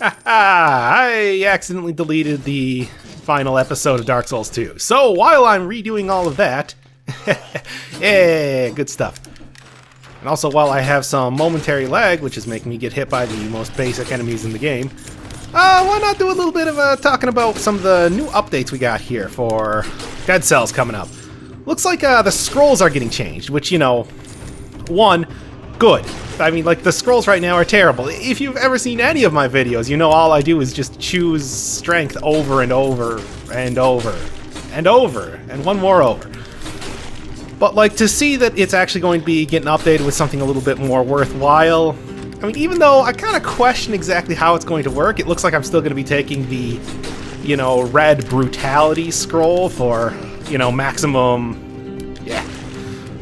I accidentally deleted the final episode of Dark Souls 2. So while I'm redoing all of that, yeah, good stuff. And also while I have some momentary lag, which is making me get hit by the most basic enemies in the game, why not do a little bit of talking about some of the new updates we got here for Dead Cells coming up. Looks like the scrolls are getting changed, which, you know, one, good. I mean, like, the scrolls right now are terrible. If you've ever seen any of my videos, you know all I do is just choose strength over and over and over and over and one more over. But, like, to see that it's actually going to be getting updated with something a little bit more worthwhile, I mean, even though I kind of question exactly how it's going to work, it looks like I'm still going to be taking the, you know, red brutality scroll for, you know, maximum,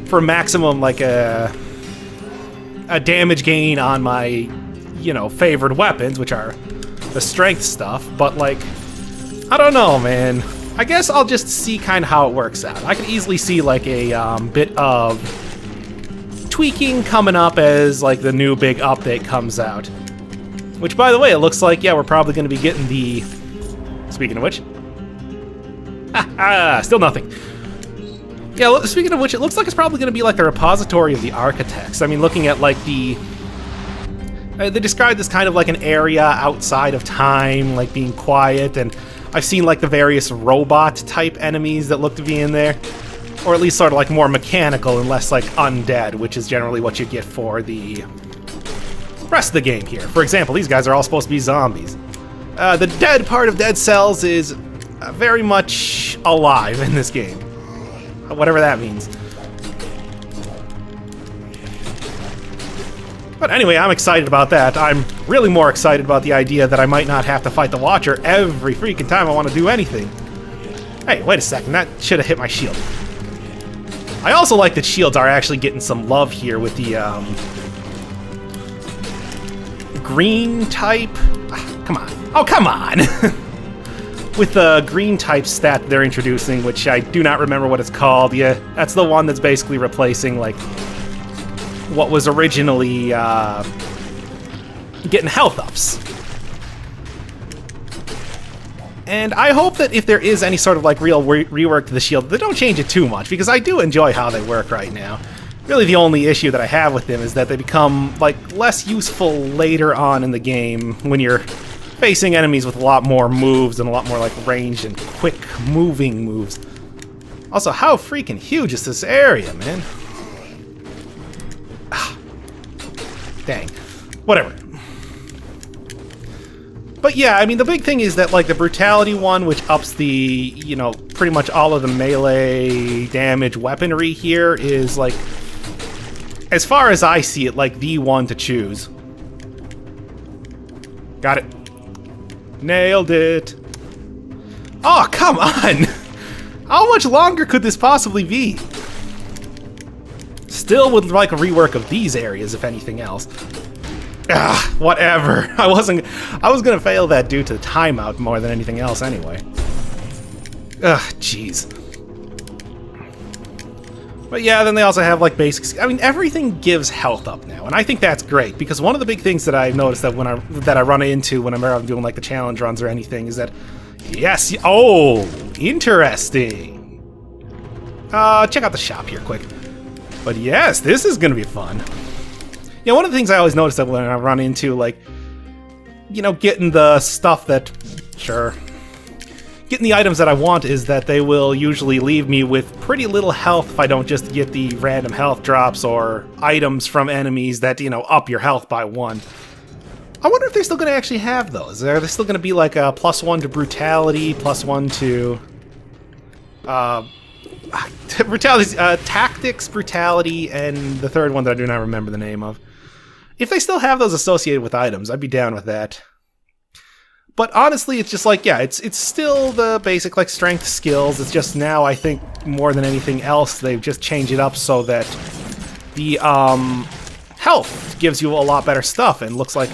for maximum, like, a damage gain on my, you know, favored weapons, which are the strength stuff, but, like, I don't know, man. I guess I'll just see kind of how it works out. I can easily see, like, a bit of tweaking coming up as, like, the new big update comes out. Which, by the way, it looks like, yeah, we're probably going to be getting the... Speaking of which... still nothing. Yeah, speaking of which, it looks like it's probably going to be like the repository of the architects. I mean, looking at, like, the... They described this kind of like an area outside of time, like being quiet, and I've seen, like, the various robot-type enemies that look to be in there. Or at least sort of, like, more mechanical and less, like, undead, which is generally what you get for the rest of the game here. For example, these guys are all supposed to be zombies. The dead part of Dead Cells is very much alive in this game. Whatever that means. But anyway, I'm excited about that. I'm really more excited about the idea that I might not have to fight the Watcher every freaking time I want to do anything. Hey, wait a second, that should have hit my shield. I also like that shields are actually getting some love here with the green type. Come on. Oh, come on! With the green type stat they're introducing, which I do not remember what it's called. Yeah, that's the one that's basically replacing, like, what was originally getting health ups. And I hope that if there is any sort of, like, real rework to the shield, they don't change it too much, because I do enjoy how they work right now. Really the only issue that I have with them is that they become, like, less useful later on in the game when you're facing enemies with a lot more moves and a lot more, like, ranged and quick moving moves. Also, how freaking huge is this area, man? Dang. Whatever. But yeah, I mean, the big thing is that, like, the brutality one, which ups the, you know, pretty much all of the melee damage weaponry here, is, like, as far as I see it, like, the one to choose. Got it. Nailed it. Oh, come on! How much longer could this possibly be? Still would like a rework of these areas, if anything else. Ah, whatever. I was gonna fail that due to the timeout more than anything else anyway. Ugh, jeez. But yeah, then they also have, like, basics. I mean, everything gives health up now, and I think that's great, because one of the big things that I've noticed that I run into whenever I'm doing, like, the challenge runs or anything is that, yes, oh, interesting. Check out the shop here quick. But yes, this is gonna be fun. Yeah, one of the things I always notice that when I run into, like, you know, getting the stuff that, getting the items that I want is that they will usually leave me with pretty little health if I don't just get the random health drops or items from enemies that, you know, up your health by 1. I wonder if they're still going to actually have those. Are they still going to be like a +1 to brutality, +1 to brutality, tactics, brutality, and the third one that I do not remember the name of. If they still have those associated with items, I'd be down with that. But honestly, it's just like, yeah, it's still the basic, like, strength skills. It's just now, I think, more than anything else, they've just changed it up so that the health gives you a lot better stuff, and looks like...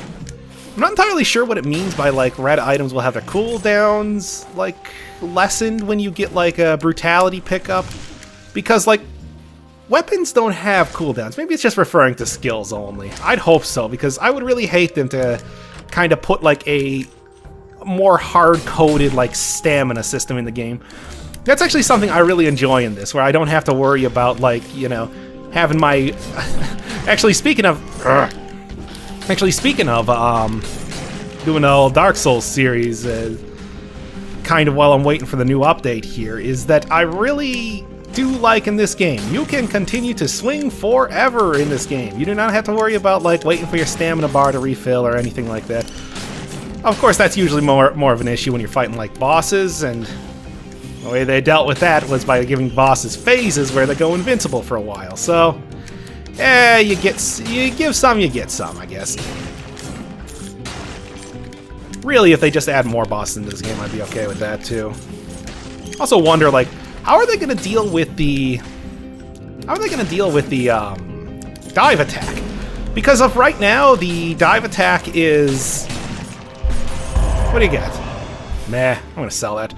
I'm not entirely sure what it means by, like, red items will have their cooldowns, like, lessened when you get, like, a brutality pickup. Because, like, weapons don't have cooldowns. Maybe it's just referring to skills only. I'd hope so, because I would really hate them to kind of put like a more hard-coded like stamina system in the game. That's actually something I really enjoy in this, where I don't have to worry about like, you know, having my actually speaking of doing the old Dark Souls series kind of while I'm waiting for the new update here, is that I really do like in this game, you can continue to swing forever in this game. You do not have to worry about like waiting for your stamina bar to refill or anything like that. Of course, that's usually more of an issue when you're fighting like bosses, and the way they dealt with that was by giving bosses phases where they go invincible for a while. So, you give some, you get some, I guess. Really, if they just add more bosses into this game, I'd be okay with that too. Also wonder, like, how are they going to deal with the dive attack? Because of right now, the dive attack is... What do you get? Meh, I'm going to sell that.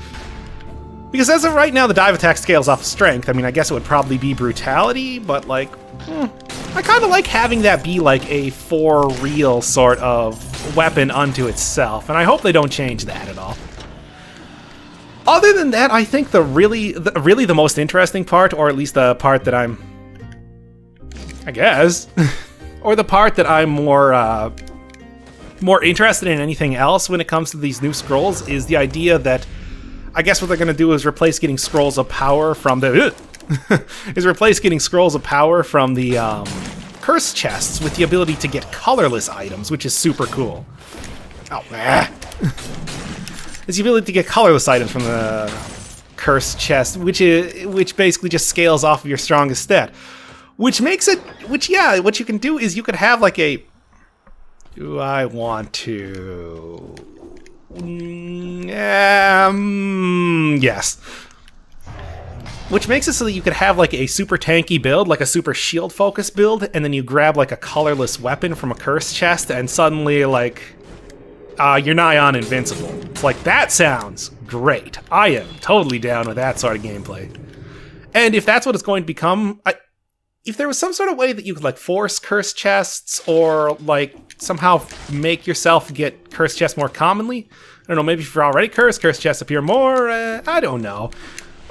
Because as of right now, the dive attack scales off of strength. I mean, I guess it would probably be brutality, but like, I kind of like having that be like a for real sort of weapon unto itself, and I hope they don't change that at all. Other than that, I think really the most interesting part, or at least the part that I'm, I guess, or the part that I'm more interested in anything else when it comes to these new scrolls, is the idea that I guess what they're going to do is replace getting scrolls of power from the curse chests with the ability to get colorless items, which is super cool. Oh, man. It's the ability to get colorless items from the curse chest, which basically just scales off of your strongest stat. What you can do is you could have like a... Do I want to... yes. Which makes it so that you could have like a super tanky build, like a super shield focus build, and then you grab like a colorless weapon from a curse chest, and suddenly like you're nigh on invincible. It's like, that sounds great. I am totally down with that sort of gameplay. And if that's what it's going to become, if there was some sort of way that you could like force curse chests, or like somehow make yourself get curse chests more commonly, I don't know, maybe if you're already cursed, curse chests appear more, I don't know.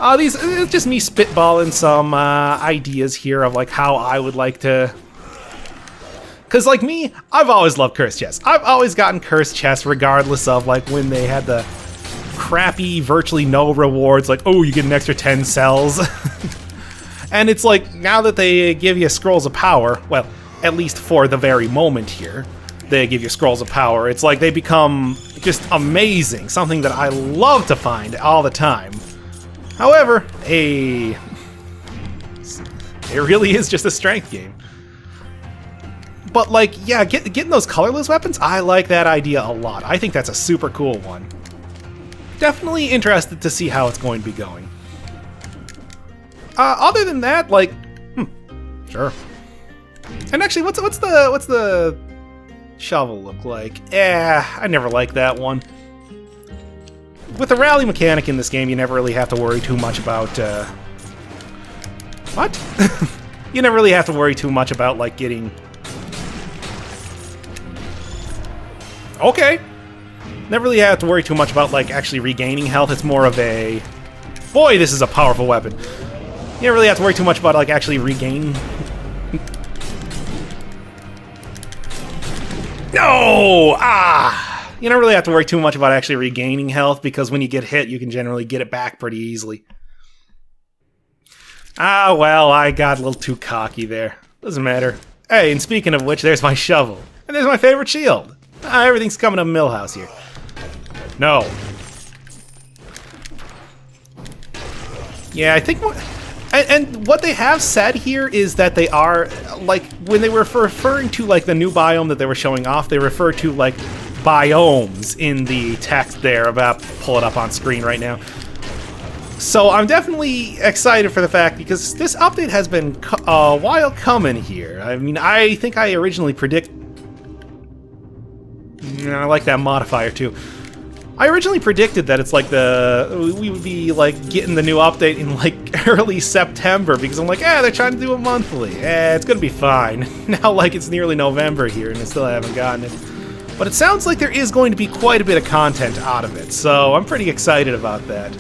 It's just me spitballing some ideas here of like how I would like to... Because like me, I've always loved curse chests. I've always gotten curse chests regardless of like when they had the crappy, virtually no rewards, like, oh, you get an extra 10 cells. And it's like, now that they give you scrolls of power, well, at least for the very moment here, they give you scrolls of power, it's like they become just amazing, something that I love to find all the time. However, it really is just a strength game. But like, yeah, getting those colorless weapons, I like that idea a lot. I think that's a super cool one. Definitely interested to see how it's going to be going. Other than that, like, sure. And actually, what's the shovel look like? I never liked that one. With the rally mechanic in this game, you never really have to worry too much about, what? You never really have to worry too much about, like, getting... Okay. Never really have to worry too much about, like, actually regaining health. It's more of a... Boy, this is a powerful weapon. You don't really have to worry too much about, like, actually regaining... No! You don't really have to worry too much about actually regaining health, because when you get hit, you can generally get it back pretty easily. Well, I got a little too cocky there. Doesn't matter. Hey, and speaking of which, there's my shovel. And there's my favorite shield. Everything's coming to Millhouse here. No. Yeah, I think... And what they have said here is that they are, like, when they were referring to, like, the new biome that they were showing off, they refer to, like, biomes in the text there. I'm about to pull it up on screen right now. So I'm definitely excited for the fact, because this update has been a while coming here. I mean, I think I originally I like that modifier, too. I originally predicted that it's like we would be like getting the new update in like early September, because I'm like, they're trying to do it monthly. It's gonna be fine. Now like it's nearly November here and I still haven't gotten it. But it sounds like there is going to be quite a bit of content out of it, so I'm pretty excited about that.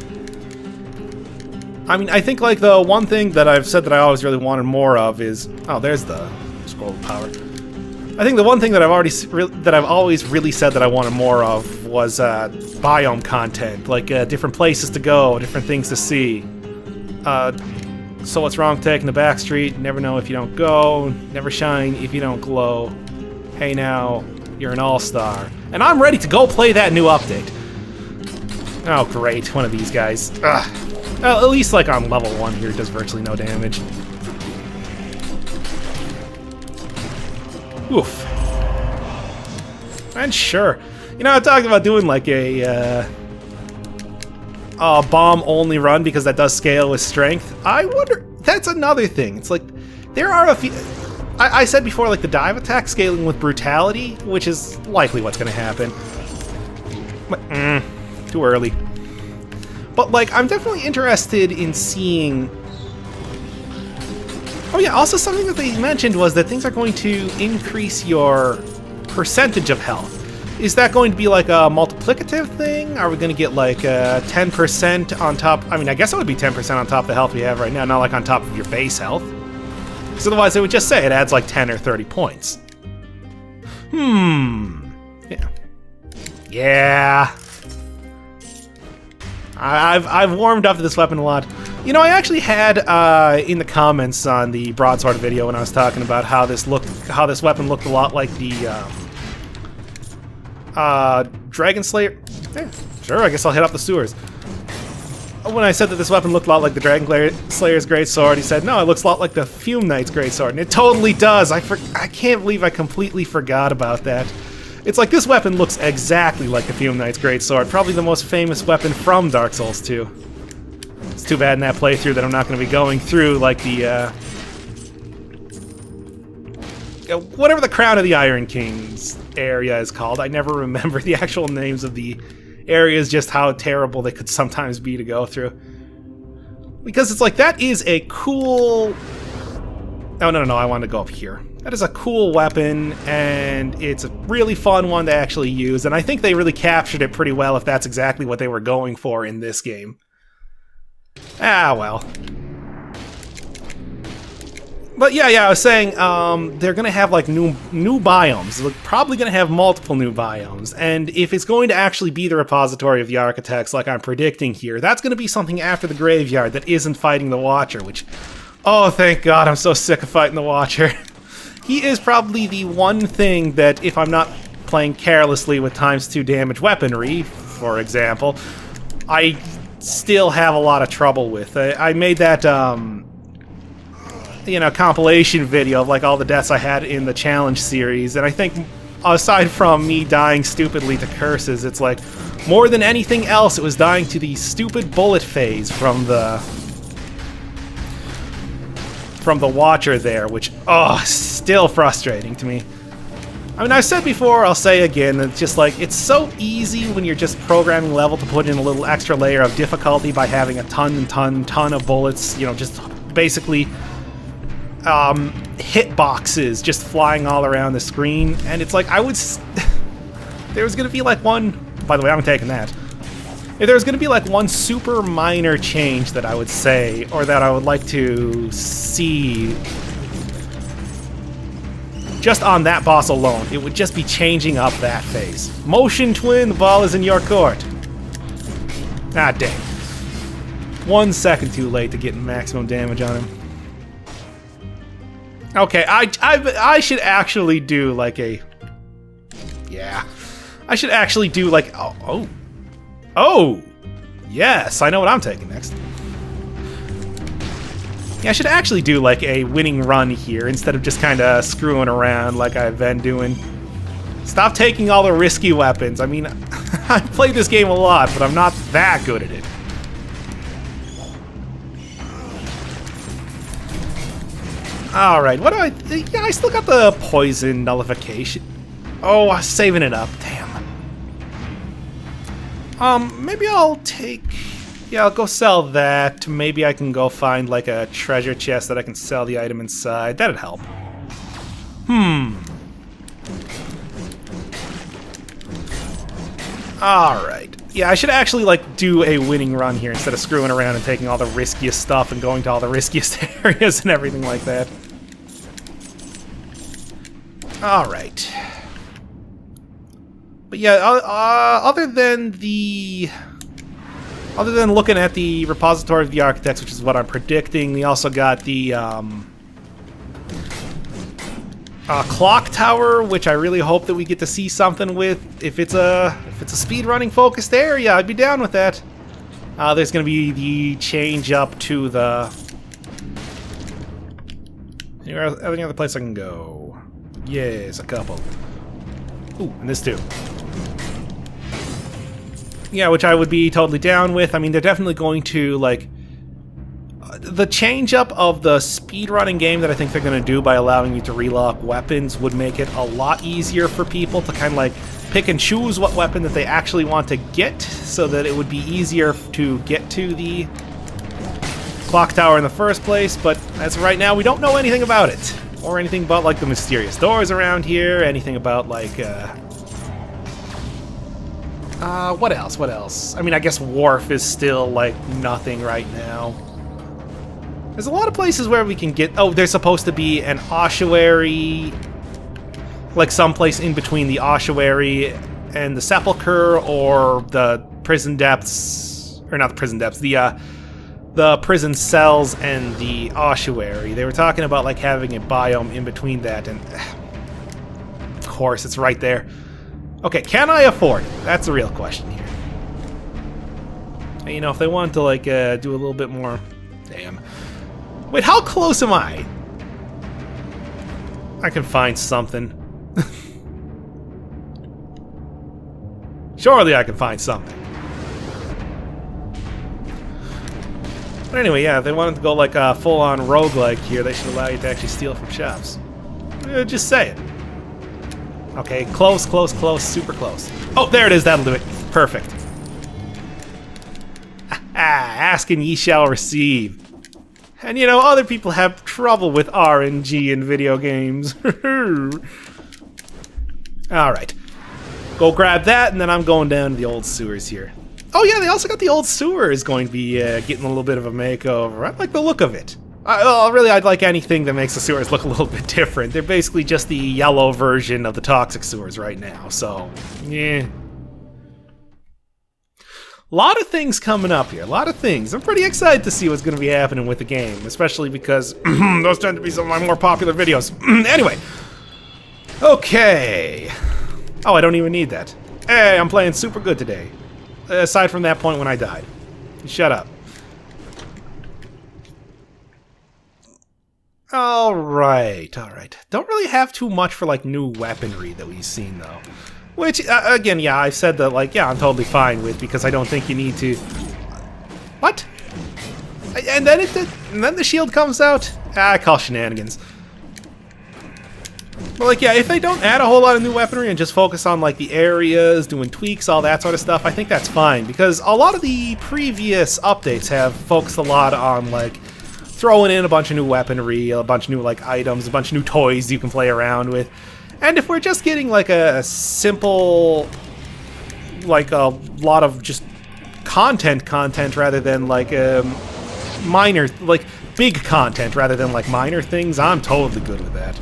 I mean, I think like the one thing that I've said that I always really wanted more of is... Oh, there's the scroll of power. I think the one thing that I've always really said that I wanted more of was biome content, like different places to go, different things to see. So what's wrong with taking the back street? Never know if you don't go, never shine if you don't glow. Hey now, you're an all-star. And I'm ready to go play that new update. Oh great, one of these guys. Ugh. Well, at least like on level 1 here, it does virtually no damage. Oof. And sure. You know, I talked about doing like a bomb-only run because that does scale with strength. I wonder... That's another thing. It's like, there are a few... I said before, like, the dive attack scaling with brutality, which is likely what's going to happen. But, too early. But, like, I'm definitely interested in seeing... Oh yeah, also something that they mentioned was that things are going to increase your percentage of health. Is that going to be like a multiplicative thing? Are we going to get like 10% on top? I mean, I guess it would be 10% on top of the health we have right now, not like on top of your base health. Because otherwise they would just say it adds like 10 or 30 points. Yeah. Yeah. I've warmed up to this weapon a lot. You know, I actually had in the comments on the broadsword video when I was talking about how this weapon looked a lot like the Dragon Slayer. Yeah, sure, I guess I'll hit up the sewers. When I said that this weapon looked a lot like the Dragon Slayer's greatsword, he said, no, it looks a lot like the Fume Knight's greatsword, and it totally does. I can't believe I completely forgot about that. It's like this weapon looks exactly like the Fume Knight's greatsword, probably the most famous weapon from Dark Souls 2. It's too bad in that playthrough that I'm not going to be going through like the whatever the Crown of the Iron Kings area is called. I never remember the actual names of the areas, just how terrible they could sometimes be to go through. Because it's like, that is a cool... Oh, no, I want to go up here. That is a cool weapon, and it's a really fun one to actually use, and I think they really captured it pretty well if that's exactly what they were going for in this game. Ah, well. But yeah, I was saying, they're gonna have like new biomes. They're probably gonna have multiple new biomes, and if it's going to actually be the repository of the architects, like I'm predicting here, that's gonna be something after the graveyard that isn't fighting the Watcher, which, oh, thank God, I'm so sick of fighting the Watcher. He is probably the one thing that, if I'm not playing carelessly with ×2 damage weaponry, for example, I still have a lot of trouble with. I made that, you know, compilation video of like all the deaths I had in the challenge series, and I think aside from me dying stupidly to curses, it's like more than anything else it was dying to the stupid bullet phase from the Watcher there, which, oh, still frustrating to me. I mean, I've said before, I'll say again, it's just like, it's so easy when you're just programming level to put in a little extra layer of difficulty by having a ton of bullets, you know, just basically hit boxes just flying all around the screen, and it's like, there was gonna be like one, by the way, I'm taking that. If there was gonna be like one super minor change that I would say, or that I would like to see just on that boss alone, it would just be changing up that phase. Motion Twin, the ball is in your court. Ah, dang. 1 second too late to get maximum damage on him. Okay, I should actually do like a... Yeah. I should actually do like... Oh! Yes, I know what I'm taking next. Yeah, I should actually do like a winning run here instead of just kind of screwing around like I've been doing. Stop taking all the risky weapons. I mean, I've played this game a lot, but I'm not that good at it. Alright, what do I... Yeah, I still got the poison nullification. Oh, I was saving it up. Damn. Maybe I'll take... Yeah, I'll go sell that. Maybe I can go find, like, a treasure chest that I can sell the item inside. That'd help. Alright. Yeah, I should actually, like, do a winning run here instead of screwing around and taking all the riskiest stuff and going to all the riskiest areas and everything like that. Alright. But yeah, other than looking at the repository of the architects, which is what I'm predicting, we also got the clock tower, which I really hope that we get to see something with. If it's a speedrunning focused area, I'd be down with that. There's going to be the change up to the. Any other place I can go? Yes, a couple. Ooh, and this too. Yeah, which I would be totally down with. I mean, they're definitely going to, like, the change up of the speedrunning game that I think they're going to do by allowing you to relock weapons would make it a lot easier for people to kind of, like, pick and choose what weapon that they actually want to get, so that it would be easier to get to the clock tower in the first place. But as of right now, we don't know anything about it, or anything about, like, the mysterious doors around here, anything about, like, what else? What else? I mean, I guess Wharf is still, like, nothing right now. There's a lot of places where we can get... Oh, there's supposed to be an ossuary, like, someplace in between the ossuary and the sepulcher, or the prison depths... Or not the prison depths, the prison cells and the ossuary. They were talking about, like, having a biome in between that, and... Of course, it's right there. Okay, can I afford it? That's a real question here. And, you know, if they wanted to, like, do a little bit more... Damn. Wait, how close am I? I can find something. Surely I can find something. But anyway, yeah, if they wanted to go, like, full-on roguelike here, they should allow you to actually steal from shops. Just say it. Okay, close, close, close, super close. Oh, there it is, that'll do it. Perfect. Ask and ye shall receive. And you know, other people have trouble with RNG in video games. Alright. Go grab that, and then I'm going down to the old sewers here. Oh yeah, they also got the old sewers going to be getting a little bit of a makeover. I like the look of it. Really, I'd like anything that makes the sewers look a little bit different. They're basically just the yellow version of the toxic sewers right now, so, yeah. A lot of things coming up here, a lot of things. I'm pretty excited to see what's going to be happening with the game, especially because those tend to be some of my more popular videos. Anyway. Okay. Oh, I don't even need that. Hey, I'm playing super good today. Aside from that point when I died. Shut up. Alright, alright. Don't really have too much for, like, new weaponry that we've seen, though. Which, again, yeah, I've said that, like, yeah, I'm totally fine with, because I don't think you need to... What? And then the shield comes out? I call shenanigans. But, like, yeah, if they don't add a whole lot of new weaponry and just focus on, like, the areas, doing tweaks, all that sort of stuff, I think that's fine. Because a lot of the previous updates have focused a lot on, like, throwing in a bunch of new weaponry, a bunch of new, like, items, a bunch of new toys you can play around with. And if we're just getting, like, a simple, like, a lot of just content rather than, like, minor, like, big content rather than, like, minor things, I'm totally good with that.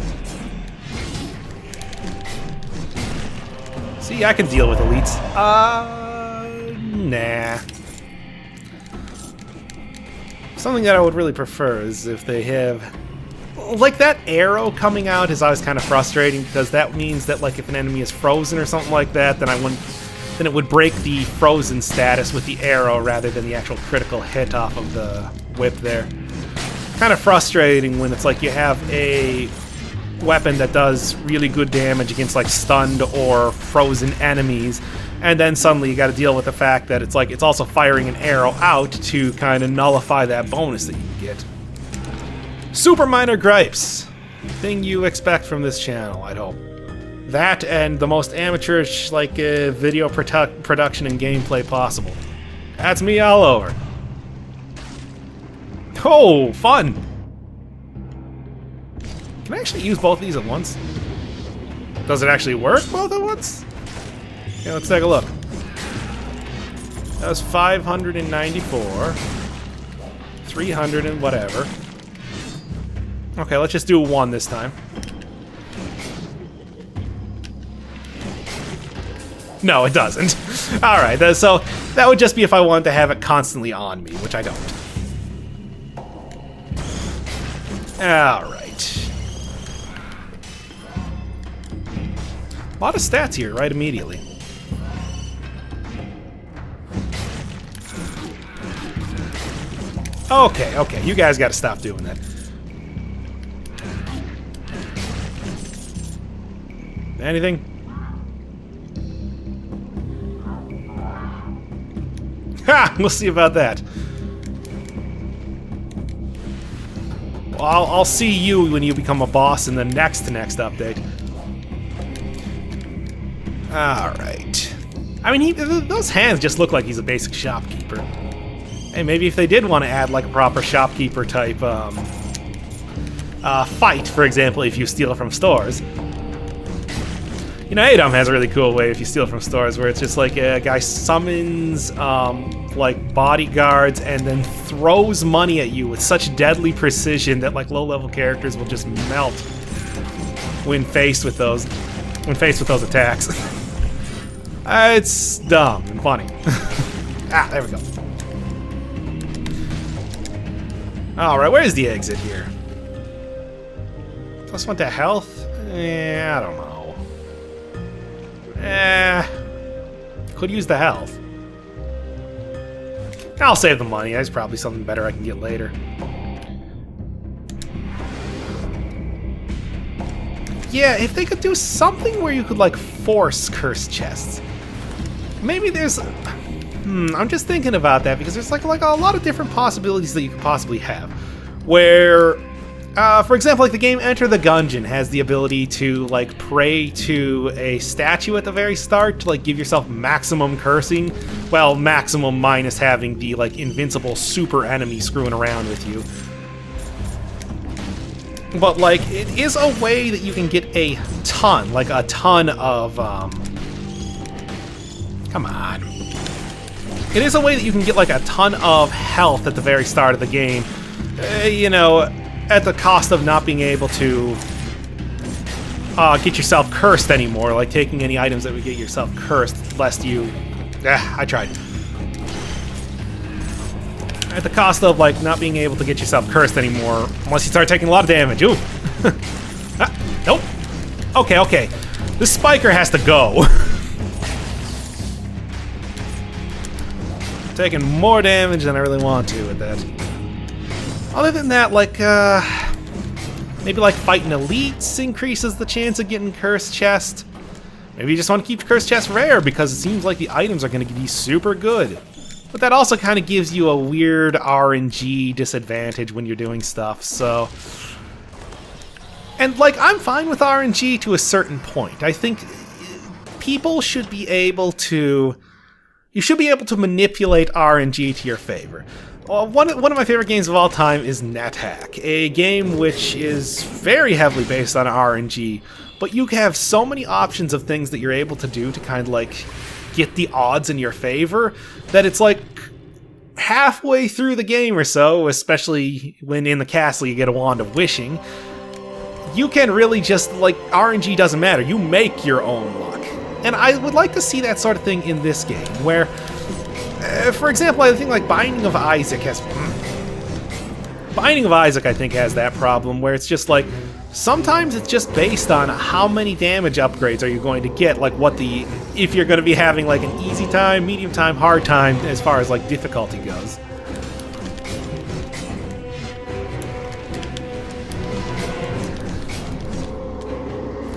See, I can deal with elites. Nah. Something that I would really prefer is if they have... Like, that arrow coming out is always kind of frustrating, because that means that, like, if an enemy is frozen or something like that, then then it would break the frozen status with the arrow rather than the actual critical hit off of the whip there. Kind of frustrating when it's like you have a weapon that does really good damage against, like, stunned or frozen enemies, and then suddenly you gotta deal with the fact that it's like it's also firing an arrow out to kind of nullify that bonus that you get. Super minor gripes. Thing you expect from this channel, I'd hope. That and the most amateurish, like, video production and gameplay possible. That's me all over. Oh, fun! Can I actually use both of these at once? Does it actually work both at once? Yeah, let's take a look. That was 594. 300 and whatever. Okay, let's just do 1 this time. No, it doesn't. Alright, so that would just be if I wanted to have it constantly on me, which I don't. Alright. A lot of stats here right immediately. Okay, you guys gotta stop doing that. Anything? Ha! We'll see about that. Well, I'll see you when you become a boss in the next update. Alright. I mean, those hands just look like he's a basic shopkeeper. Hey, maybe if they did want to add like a proper shopkeeper type fight, for example, if you steal it from stores. You know, Adam has a really cool way if you steal from stores where it's just like a guy summons like bodyguards and then throws money at you with such deadly precision that like low-level characters will just melt when faced with those attacks. It's dumb and funny. Ah, there we go. Alright, where's the exit here? +1 to health? I don't know. Could use the health. I'll save the money. There's probably something better I can get later. Yeah, if they could do something where you could, like, force cursed chests. Maybe there's... I'm just thinking about that because there's, like a lot of different possibilities that you could possibly have. Where... for example, like the game Enter the Gungeon has the ability to like pray to a statue at the very start to like give yourself maximum cursing. Well, maximum minus having the like invincible super enemy screwing around with you. But like it is a way that you can get a ton of come on. It is a way that you can get like a ton of health at the very start of the game. You know, at the cost of not being able to get yourself cursed anymore, like taking any items that would get yourself cursed, lest you... I tried. At the cost of, like, not being able to get yourself cursed anymore, unless you start taking a lot of damage. Ooh! Nope! Okay. This spiker has to go. Taking more damage than I really want to with that. Other than that, like, maybe like fighting elites increases the chance of getting cursed chest. Maybe you just want to keep cursed chest rare because it seems like the items are going to be super good. But that also kind of gives you a weird RNG disadvantage when you're doing stuff, so... And, like, I'm fine with RNG to a certain point. I think people should be able to... You should be able to manipulate RNG to your favor. One of my favorite games of all time is NetHack, a game which is very heavily based on RNG, but you have so many options of things that you're able to do to kind of like get the odds in your favor that it's like halfway through the game or so, especially when in the castle you get a wand of wishing, you can really just, like, RNG doesn't matter, you make your own luck. And I would like to see that sort of thing in this game, where... for example, I think like Binding of Isaac has... Binding of Isaac, I think, has that problem, where it's just like... Sometimes it's just based on how many damage upgrades are you going to get, like what the... If you're going to be having like an easy time, medium time, hard time, as far as like difficulty goes.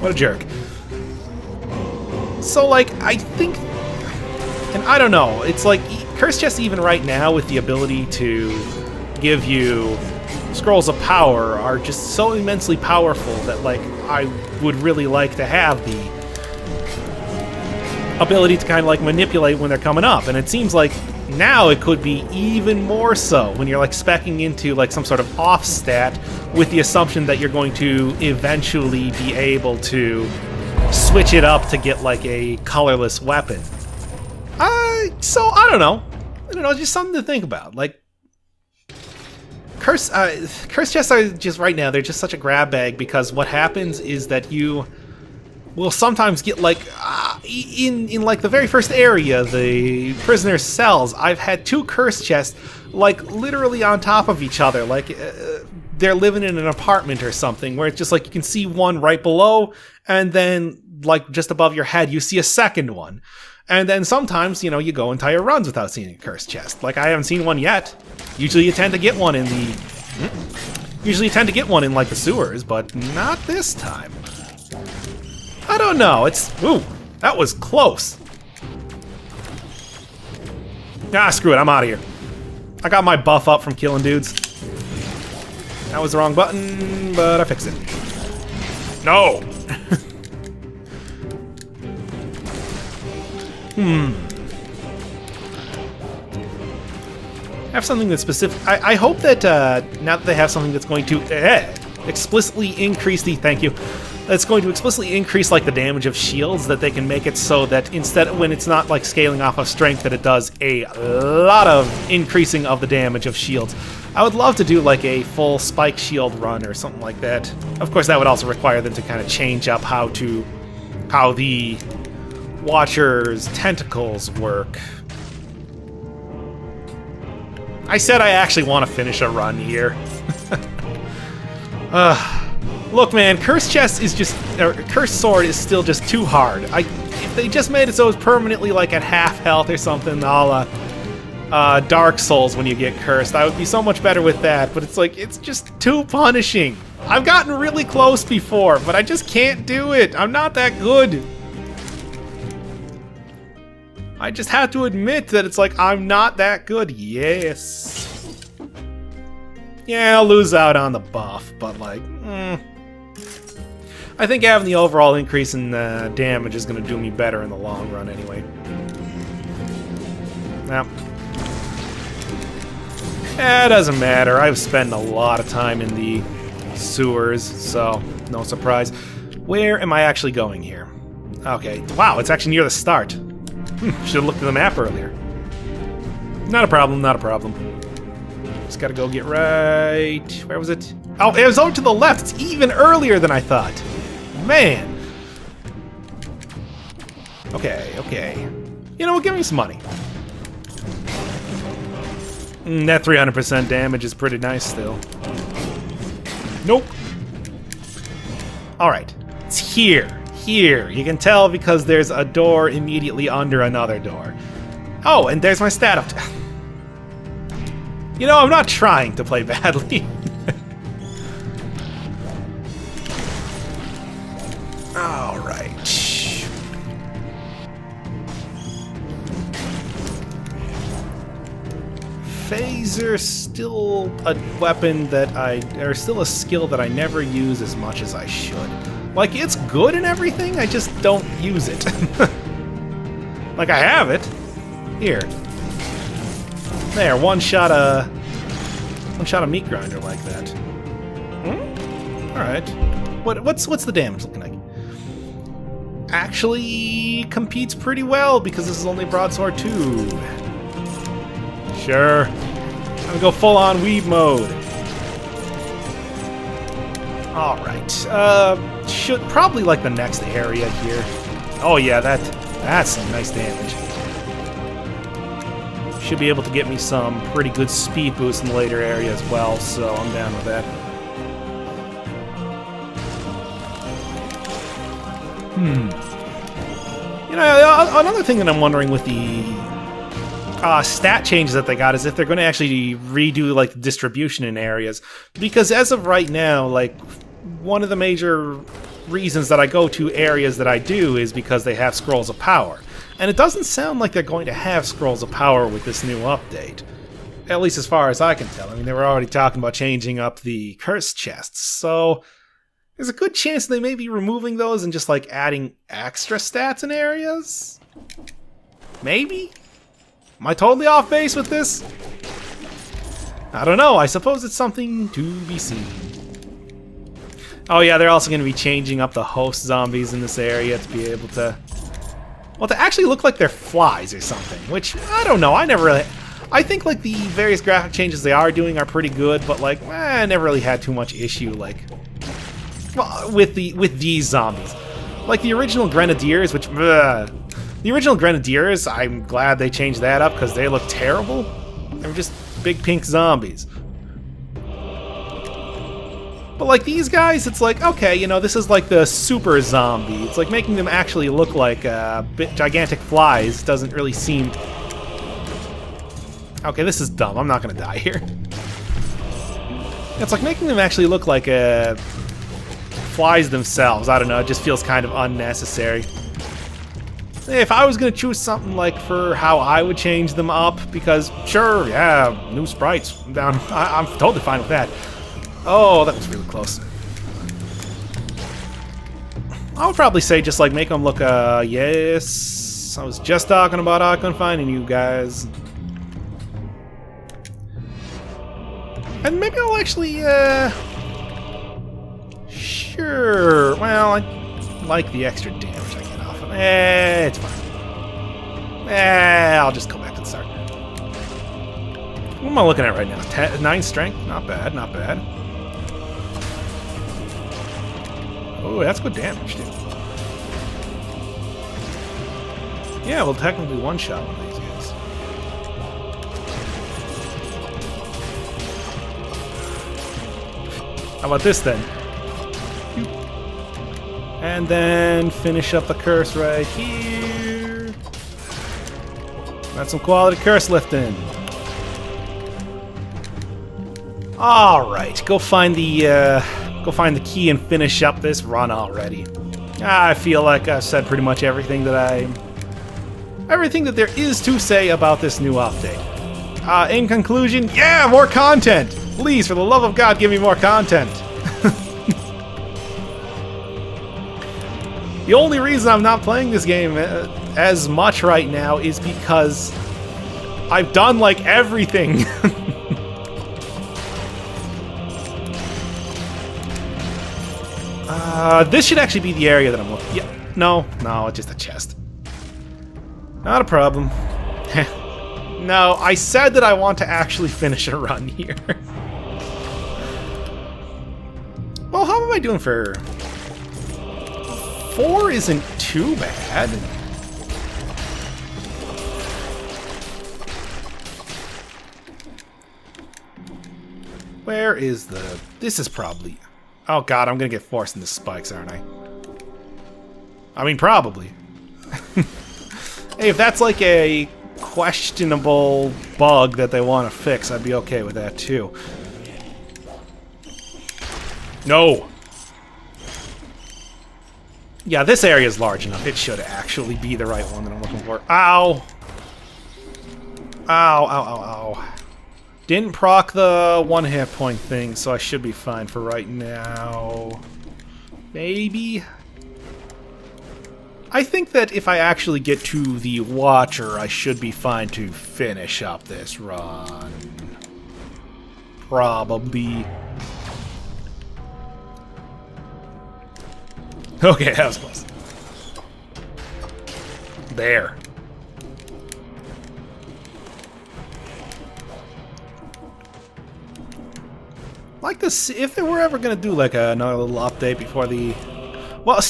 What a jerk. So like, I think... And I don't know, it's like, Curse Chests even right now with the ability to give you Scrolls of Power are just so immensely powerful that, like, I would really like to have the ability to kind of, like, manipulate when they're coming up. And it seems like now it could be even more so when you're, like, speccing into, like, some sort of off stat with the assumption that you're going to eventually be able to switch it up to get, like, a colorless weapon. So, I don't know. I don't know, just something to think about. Like, curse chests are just, right now, they're just such a grab bag, because what happens is that you will sometimes get, like, in like the very first area, the prisoner's cells, I've had 2 curse chests, like, literally on top of each other, like, they're living in an apartment or something, where it's just like you can see one right below, and then, like, just above your head, you see a second one. And then sometimes, you know, you go entire runs without seeing a cursed chest. Like, I haven't seen one yet. Usually you tend to get one in the... Usually you tend to get one in, like, the sewers, but not this time. I don't know, it's... Ooh, that was close. Ah, screw it, I'm out of here. I got my buff up from killing dudes. That was the wrong button, but I fixed it. No! Have something that's specific. I hope that now that they have something that's going to explicitly increase the that's going to explicitly increase, like, the damage of shields, that they can make it so that instead, when it's not like scaling off of strength, that it does a lot of increasing of the damage of shields. I would love to do like a full spike shield run or something like that. Of course, that would also require them to kind of change up how the Watcher's tentacles work. I said I actually want to finish a run here. Look, man, Curse Chest is just... Curse Sword is still just too hard. If they just made it so it's permanently like at half health or something, a la Dark Souls when you get cursed, I would be so much better with that, but it's like, it's just too punishing. I've gotten really close before, but I just can't do it. I'm not that good. I just have to admit that it's like, I'm not that good. Yes. Yeah, I'll lose out on the buff, but like, I think having the overall increase in damage is going to do me better in the long run anyway. Now, it doesn't matter. I've spent a lot of time in the sewers, so no surprise. Where am I actually going here? Okay, wow, it's actually near the start. Should have looked at the map earlier. Not a problem, not a problem. Just gotta go get right... Where was it? Oh, it was over to the left. It's even earlier than I thought. Man. Okay, okay. You know what, give me some money. That 300% damage is pretty nice still. Nope. Alright. It's here. Here. You can tell because there's a door immediately under another door. Oh, and there's my stat up. You know, I'm not trying to play badly. Alright. Phaser still a weapon that or still a skill that I never use as much as I should. Like, it's good and everything, I just don't use it. Like, I have it. Here. There, one shot a meat grinder like that. Alright. What's the damage looking like? Actually competes pretty well because this is only broadsword 2. Sure. I'm gonna go full-on weeb mode. Alright. Should probably like the next area here. Oh yeah, that's some nice damage. Should be able to get me some pretty good speed boost in the later area as well, so I'm down with that. You know, another thing that I'm wondering with the stat changes that they got is if they're going to actually redo like the distribution in areas, because as of right now, like, one of the major reasons that I go to areas that I do is because they have scrolls of power, and it doesn't sound like they're going to have scrolls of power with this new update, at least as far as I can tell. I mean, they were already talking about changing up the curse chests, so there's a good chance they may be removing those and just like adding extra stats in areas. Maybe? Am I totally off base with this? I don't know. I suppose it's something to be seen. Oh yeah, they're also going to be changing up the host zombies in this area to be able to... Well, to actually look like they're flies or something, which, I don't know. I I think like the various graphic changes they are doing are pretty good, but like, I never really had too much issue like with these zombies. Like the original Grenadiers, which the original Grenadiers, I'm glad they changed that up because they look terrible. They were just big pink zombies. But like these guys, it's like, okay, you know, this is like the super zombie. It's like making them actually look like gigantic flies doesn't really seem... Okay, this is dumb. I'm not gonna die here. It's like making them actually look like flies themselves. I don't know, it just feels kind of unnecessary. If I was gonna choose something like for how I would change them up, because sure, yeah, new sprites down. I'm totally fine with that. Oh, that was really close. I would probably say just like make them look, yes. I was just talking about how I couldn't find you guys. And maybe I'll actually, sure. Well, I like the extra damage I get off of it. It's fine. I'll just go back to the start. What am I looking at right now? 9 strength? Not bad, not bad. Oh, that's good damage, dude. Yeah, we'll technically one-shot one of these guys. How about this, then? And then finish up the curse right here. That's some quality curse lifting. Alright, go find the key and finish up this run already. I feel like I've said pretty much everything that there is to say about this new update. In conclusion, yeah, more content! Please, for the love of God, give me more content. The only reason I'm not playing this game as much right now is because I've done like everything. This should actually be the area that I'm looking. Yeah, no, it's just a chest. Not a problem. No, I said that I want to actually finish a run here. Well, how am I doing for... 4 isn't too bad. Where is the... This is probably... Oh god, I'm gonna get forced into spikes, aren't I? I mean, probably. Hey, if that's like a questionable bug that they want to fix, I'd be okay with that too. No! Yeah, this area is large enough. It should actually be the right one that I'm looking for. Ow! Ow, ow, ow, ow. Didn't proc the 1 hit point thing, so I should be fine for right now. Maybe? I think that if I actually get to the Watcher, I should be fine to finish up this run. Probably. Okay, that was close. There. Like this, if they were ever gonna do like another little update before the, well,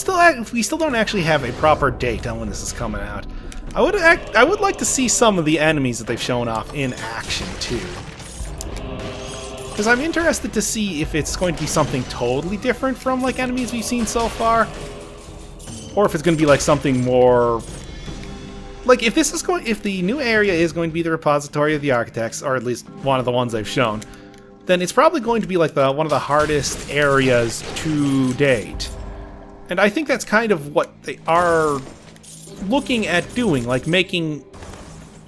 we still don't actually have a proper date on when this is coming out. I would like to see some of the enemies that they've shown off in action too, because I'm interested to see if it's going to be something totally different from like enemies we've seen so far, or if it's going to be like something more. Like if the new area is going to be the repository of the architects, or at least one of the ones they've shown, then it's probably going to be like one of the hardest areas to date. And I think that's kind of what they are looking at doing, like making...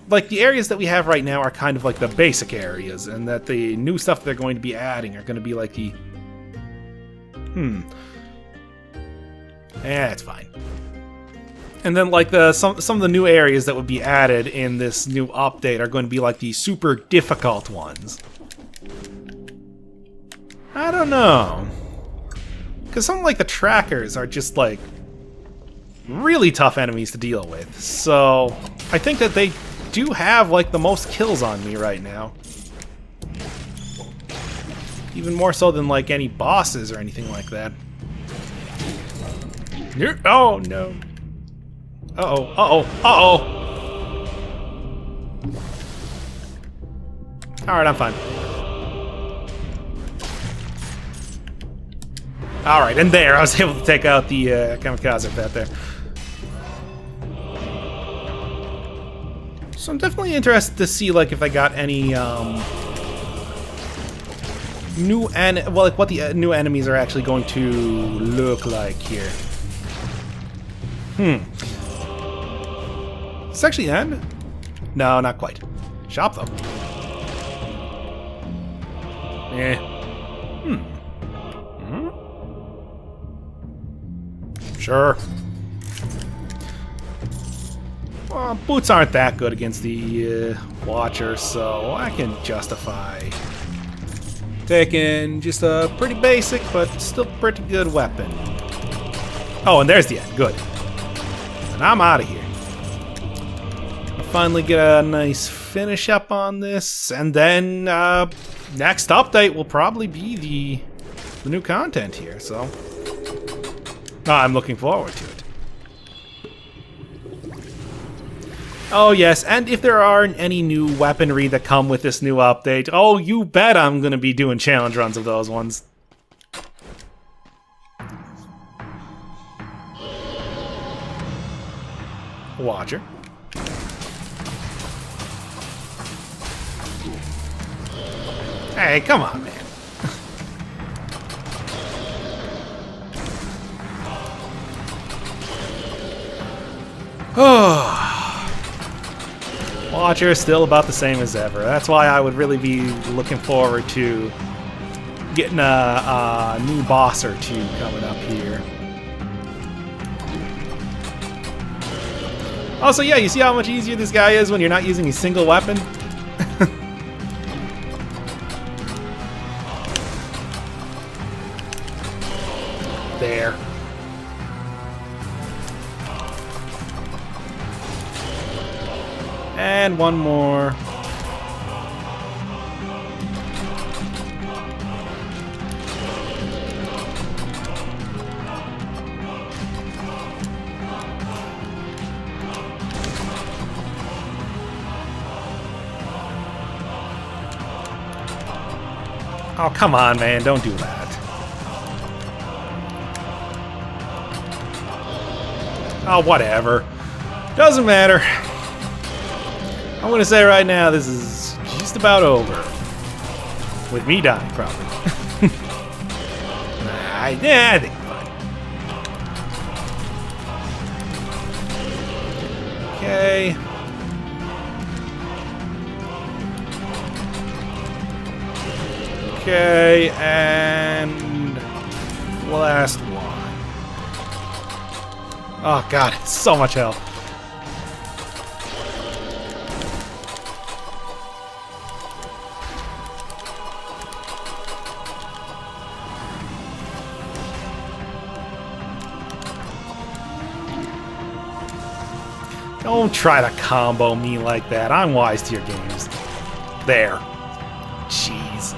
Like, the areas that we have right now are kind of like the basic areas, and that the new stuff they're going to be adding are going to be like the... it's fine. And then, like, some of the new areas that would be added in this new update are going to be like the super difficult ones. I don't know. Because something like the trackers are just, like, really tough enemies to deal with. So, I think that they do have, like, the most kills on me right now. Even more so than, like, any bosses or anything like that. Oh, no. Uh-oh, uh-oh, uh-oh! Alright, I'm fine. Alright, and there, I was able to take out the kamikaze pet there. So I'm definitely interested to see, like, if I got any, what the new enemies are actually going to look like here. Does this actually end? No, not quite. Shop, though. Eh. Sure. Well, boots aren't that good against the Watcher, so I can justify taking just a pretty basic, but still pretty good weapon. Oh, and there's the end. Good. And I'm out of here. I'll finally get a nice finish up on this, and then next update will probably be the new content here, so I'm looking forward to it. Oh yes, and if there aren't any new weaponry that come with this new update, oh, you bet I'm gonna be doing challenge runs of those ones. Watcher. Hey, come on, man. Watcher is still about the same as ever. That's why I would really be looking forward to getting a new boss or two coming up here. Also, yeah, you see how much easier this guy is when you're not using a single weapon? There. And one more. Oh, come on, man. Don't do that. Oh, whatever. Doesn't matter. I'm gonna say right now, this is just about over. With me dying, probably. I think I'm fine. Okay. Okay, and last one. Oh god, it's so much hell. Don't try to combo me like that. I'm wise to your games. There. Jeez.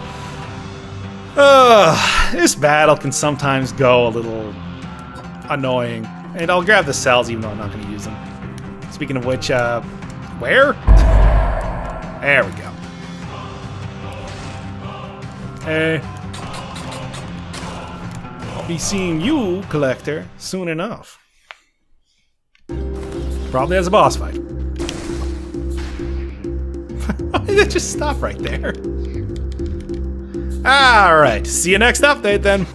This battle can sometimes go a little annoying. And I'll grab the cells even though I'm not going to use them. Speaking of which, where? There we go. Hey. I'll be seeing you, Collector, soon enough. Probably as a boss fight. Why did it just stop right there? Alright, see you next update then.